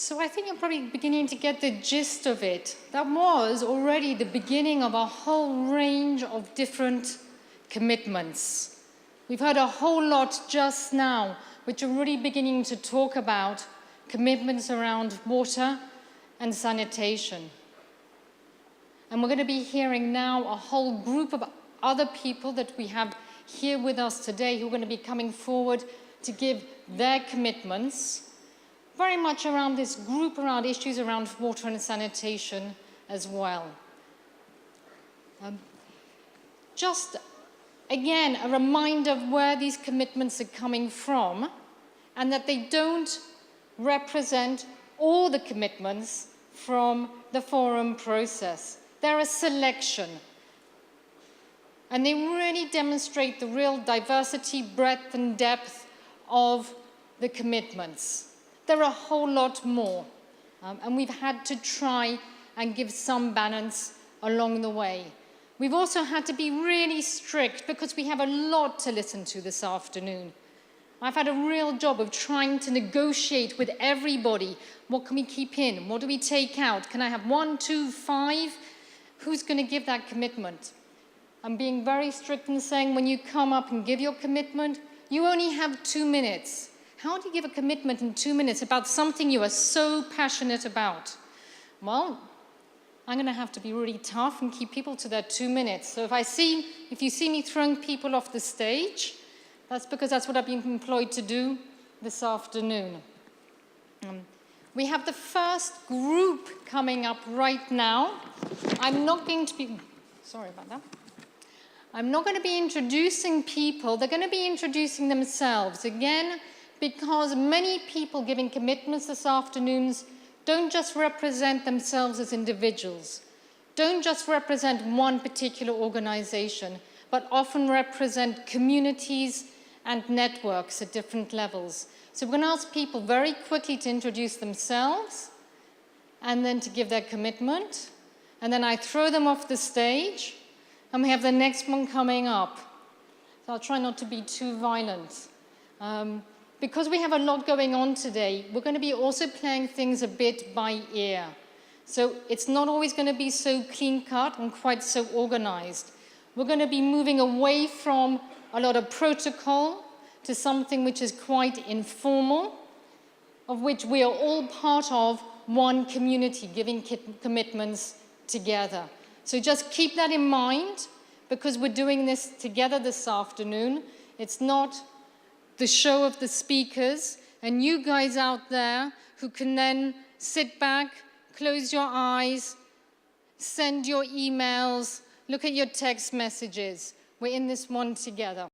So I think you're probably beginning to get the gist of it. That was already the beginning of a whole range of different commitments. We've heard a whole lot just now, which are really beginning to talk about commitments around water and sanitation. And we're going to be hearing now a whole group of other people that we have here with us today who are going to be coming forward to give their commitments, very much around this group, around issues around water and sanitation as well. Just, again, a reminder of where these commitments are coming from, and that they don't represent all the commitments from the forum process. They're a selection. And they really demonstrate the real diversity, breadth, and depth of the commitments. There are a whole lot more. And we've had to try and give some balance along the way. We've also had to be really strict because we have a lot to listen to this afternoon. I've had a real job of trying to negotiate with everybody. What can we keep in? What do we take out? Can I have 1, 2, 5? Who's going to give that commitment? I'm being very strict in saying when you come up and give your commitment, you only have 2 minutes. How do you give a commitment in 2 minutes about something you are so passionate about? Well, I'm going to have to be really tough and keep people to their 2 minutes. So if you see me throwing people off the stage, that's because that's what I've been employed to do this afternoon. We have the first group coming up right now. I'm not going to be introducing people. They're going to be introducing themselves. Again, because many people giving commitments this afternoon don't just represent themselves as individuals, don't just represent one particular organization, but often represent communities and networks at different levels. So we're going to ask people very quickly to introduce themselves and then to give their commitment. And then I throw them off the stage and we have the next one coming up. So I'll try not to be too violent. Because we have a lot going on today, we're going to be also playing things a bit by ear. So it's not always going to be so clean-cut and quite so organized. We're going to be moving away from a lot of protocol to something which is quite informal, of which we are all part of one community, giving commitments together. So just keep that in mind, because we're doing this together this afternoon. It's not the show of the speakers, and you guys out there who can then sit back, close your eyes, send your emails, look at your text messages. We're in this one together.